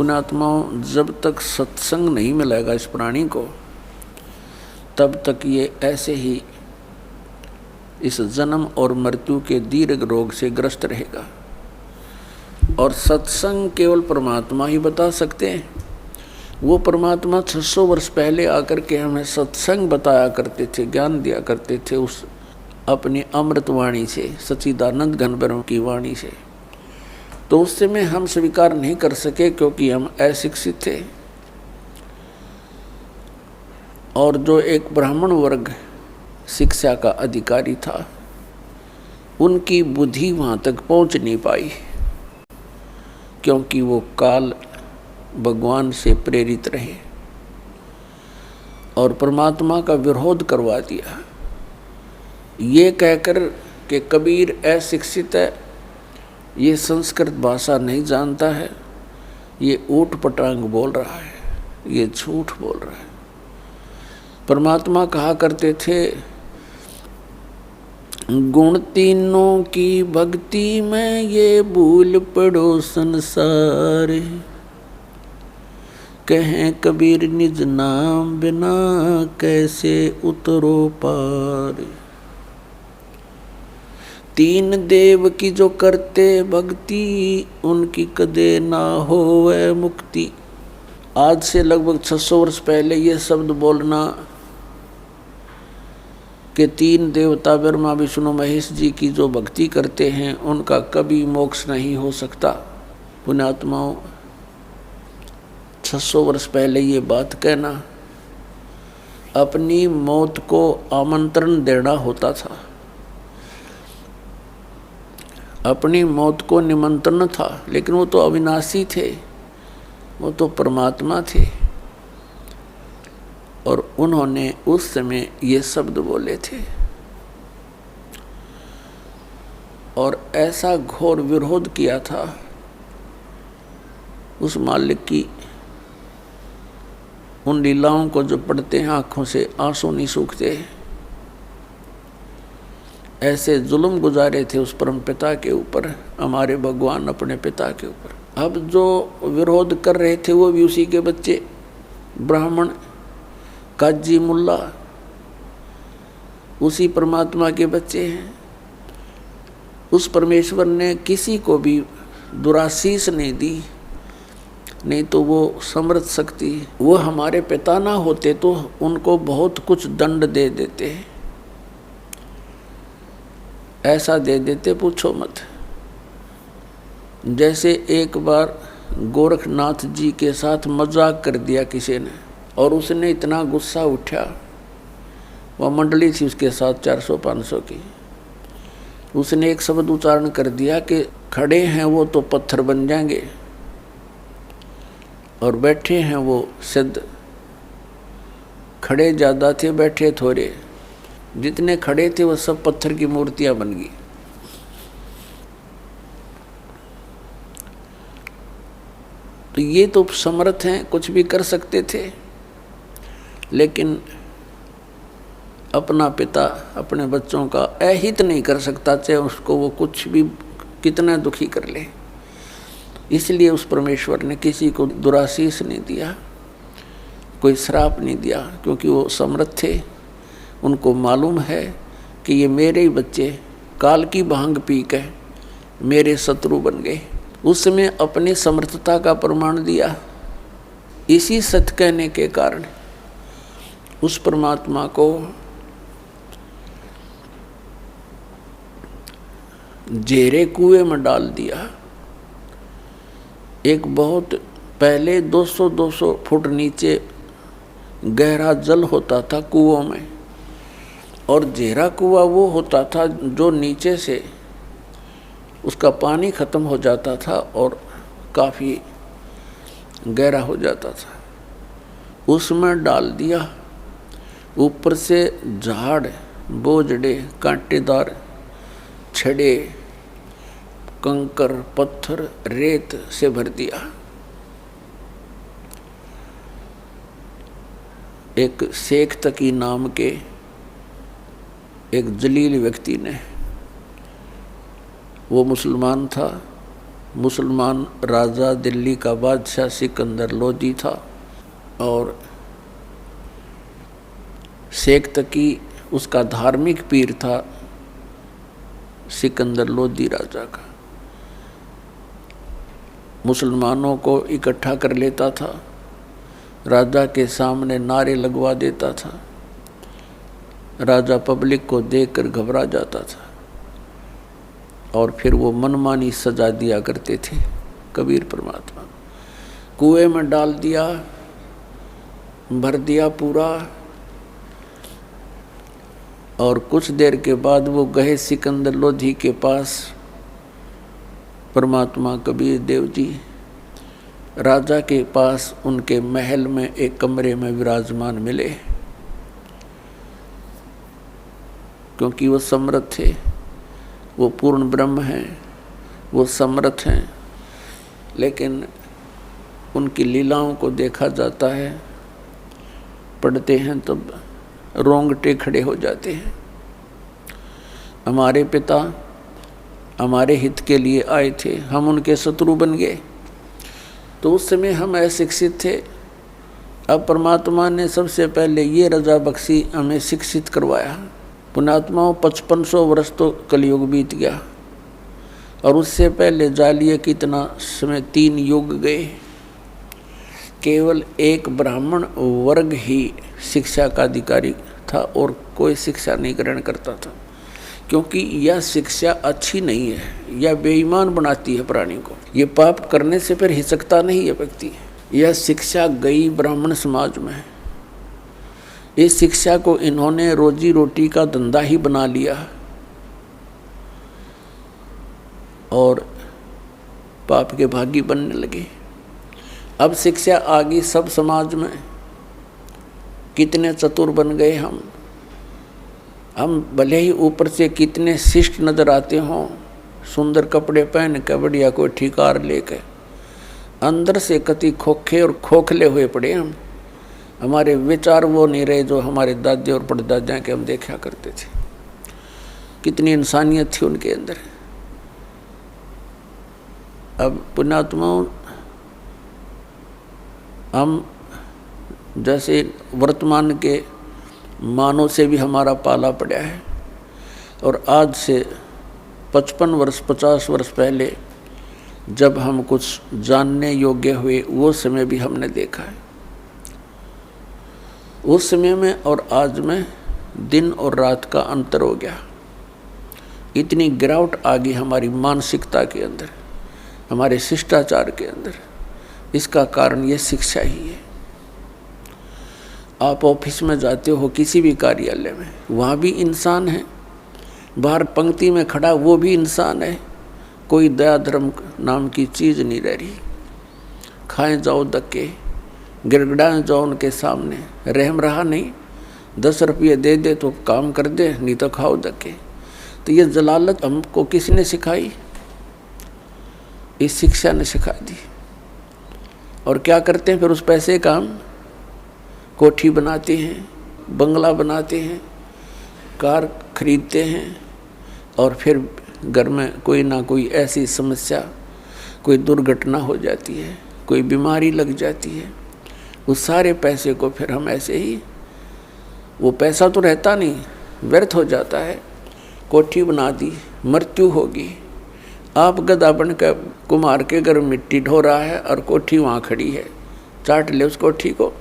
पुण्यात्माओं, जब तक सत्संग नहीं मिलेगा इस प्राणी को, तब तक ये ऐसे ही इस जन्म और मृत्यु के दीर्घ रोग से ग्रस्त रहेगा। और सत्संग केवल परमात्मा ही बता सकते हैं। वो परमात्मा 600 वर्ष पहले आकर के हमें सत्संग बताया करते थे, ज्ञान दिया करते थे उस अपनी अमृत वाणी से, सच्चिदानंद घन ब्रह्म की वाणी से। तो उस समय हम स्वीकार नहीं कर सके क्योंकि हम अशिक्षित थे। और जो एक ब्राह्मण वर्ग शिक्षा का अधिकारी था, उनकी बुद्धि वहाँ तक पहुँच नहीं पाई क्योंकि वो काल भगवान से प्रेरित रहे और परमात्मा का विरोध करवा दिया, ये कहकर कि कबीर अशिक्षित है, ये संस्कृत भाषा नहीं जानता है, ये ऊट पटांग बोल रहा है, ये झूठ बोल रहा है। परमात्मा कहा करते थे, गुण तीनों की भक्ति में ये भूल पड़ो संसार, कहें कबीर निज नाम बिना कैसे उतरो पार। तीन देव की जो करते भक्ति, उनकी कदे ना होवे मुक्ति। आज से लगभग 600 वर्ष पहले ये शब्द बोलना कि तीन देवता ब्रह्मा विष्णु महेश जी की जो भक्ति करते हैं उनका कभी मोक्ष नहीं हो सकता। पुण्यात्माओं, 600 वर्ष पहले ये बात कहना अपनी मौत को आमंत्रण देना होता था, अपनी मौत को निमंत्रण था। लेकिन वो तो अविनाशी थे, वो तो परमात्मा थे और उन्होंने उस समय ये शब्द बोले थे। और ऐसा घोर विरोध किया था उस मालिक की उन लीलाओं को जो पढ़ते हैं आँखों से आंसू नहीं सूखते। ऐसे जुल्म गुजारे थे उस परम पिता के ऊपर, हमारे भगवान अपने पिता के ऊपर। अब जो विरोध कर रहे थे वो भी उसी के बच्चे, ब्राह्मण काजी मुल्ला, उसी परमात्मा के बच्चे हैं। उस परमेश्वर ने किसी को भी दुराशीष नहीं दी, नहीं तो वो समर्थ शक्ति, वो हमारे पिता ना होते तो उनको बहुत कुछ दंड दे देते, ऐसा दे देते पूछो मत। जैसे एक बार गोरखनाथ जी के साथ मजाक कर दिया किसी ने और उसने इतना गुस्सा उठा, वह मंडली थी उसके साथ 400-500 की, उसने एक शब्द उच्चारण कर दिया कि खड़े हैं वो तो पत्थर बन जाएंगे और बैठे हैं वो सिद्ध। खड़े ज़्यादा थे, बैठे थोड़े, जितने खड़े थे वो सब पत्थर की मूर्तियां बन गई। तो ये तो समर्थ हैं, कुछ भी कर सकते थे, लेकिन अपना पिता अपने बच्चों का अहित नहीं कर सकता, चाहे उसको वो कुछ भी कितना दुखी कर ले। इसलिए उस परमेश्वर ने किसी को दुराशीष नहीं दिया, कोई श्राप नहीं दिया, क्योंकि वो समर्थ थे। उनको मालूम है कि ये मेरे ही बच्चे काल की भांग पी के मेरे शत्रु बन गए। उस समय अपनी समर्थता का प्रमाण दिया। इसी सत्य कहने के कारण उस परमात्मा को जेरे कुएं में डाल दिया। एक बहुत पहले 200-200 फुट नीचे गहरा जल होता था कुओं में, और जेरा कुआं वो होता था जो नीचे से उसका पानी खत्म हो जाता था और काफ़ी गहरा हो जाता था। उसमें डाल दिया। ऊपर से झाड़, बोझड़े, कांटेदार छड़े, कंकर, पत्थर, रेत से भर दिया। एक शेख तकी नाम के एक जलील व्यक्ति ने, वो मुसलमान था, मुसलमान राजा दिल्ली का बादशाह सिकंदर लोदी था और शेख तकी उसका धार्मिक पीर था सिकंदर लोदी राजा का। मुसलमानों को इकट्ठा कर लेता था, राजा के सामने नारे लगवा देता था, राजा पब्लिक को देखकर घबरा जाता था और फिर वो मनमानी सजा दिया करते थे। कबीर परमात्मा कुएं में डाल दिया, भर दिया पूरा, और कुछ देर के बाद वो गए सिकंदर लोधी के पास। परमात्मा कबीर देव जी राजा के पास उनके महल में एक कमरे में विराजमान मिले, क्योंकि वो समर्थ थे, वो पूर्ण ब्रह्म हैं, वो समर्थ हैं, लेकिन उनकी लीलाओं को देखा जाता है, पढ़ते हैं तब रोंगटे खड़े हो जाते हैं। हमारे पिता हमारे हित के लिए आए थे, हम उनके शत्रु बन गए। तो उस समय हम अशिक्षित थे। अब परमात्मा ने सबसे पहले ये रजा बख्शी, हमें शिक्षित करवाया। पुण्यात्माओं 5500 वर्ष तो कलयुग बीत गया और उससे पहले जालिए कितना समय 3 युग गए। केवल एक ब्राह्मण वर्ग ही शिक्षा का अधिकारी था और कोई शिक्षा नहीं ग्रहण करता था, क्योंकि यह शिक्षा अच्छी नहीं है, यह बेईमान बनाती है प्राणी को। ये पाप करने से फिर हिचकता नहीं है व्यक्ति। यह शिक्षा गई ब्राह्मण समाज में। इस शिक्षा को इन्होंने रोजी रोटी का धंधा ही बना लिया और पाप के भागी बनने लगे। अब शिक्षा आ गई सब समाज में, कितने चतुर बन गए हम भले ही ऊपर से कितने शिष्ट नजर आते हों, सुंदर कपड़े पहन के बढ़िया कोई ठिकार लेके, अंदर से कति खोखे और खोखले हुए पड़े हम। हमारे विचार वो नहीं रहे जो हमारे दादे और परदादा के हम देखा करते थे। कितनी इंसानियत थी उनके अंदर। अब पुण्यात्माओं, हम जैसे वर्तमान के मानव से भी हमारा पाला पड़ा है, और आज से 55 वर्ष 50 वर्ष पहले जब हम कुछ जानने योग्य हुए, वो समय भी हमने देखा है। उस समय में और आज में दिन और रात का अंतर हो गया। इतनी गिरावट आ गई हमारी मानसिकता के अंदर, हमारे शिष्टाचार के अंदर। इसका कारण ये शिक्षा ही है। आप ऑफिस में जाते हो, किसी भी कार्यालय में, वहाँ भी इंसान है। बाहर पंक्ति में खड़ा वो भी इंसान है। कोई दया धर्म नाम की चीज़ नहीं रह रही। खाएं जाओ धक्के, गिड़गिड़ाएं जाओ उनके सामने, रहम रहा नहीं। 10 रुपये दे दे तो काम कर दे, नहीं तो खाओ धक्के। तो ये जलालत हमको किसने सिखाई? इस शिक्षा ने सिखा दी। और क्या करते हैं फिर उस पैसे का? हम कोठी बनाते हैं, बंगला बनाते हैं, कार खरीदते हैं, और फिर घर में कोई ना कोई ऐसी समस्या, कोई दुर्घटना हो जाती है, कोई बीमारी लग जाती है। उस सारे पैसे को फिर हम ऐसे ही, वो पैसा तो रहता नहीं, व्यर्थ हो जाता है। कोठी बना दी, मृत्यु होगी। आप गधा बन कर कुम्हार के घर मिट्टी ढो रहा है और कोठी वहाँ खड़ी है, चाट ले उस कोठी को।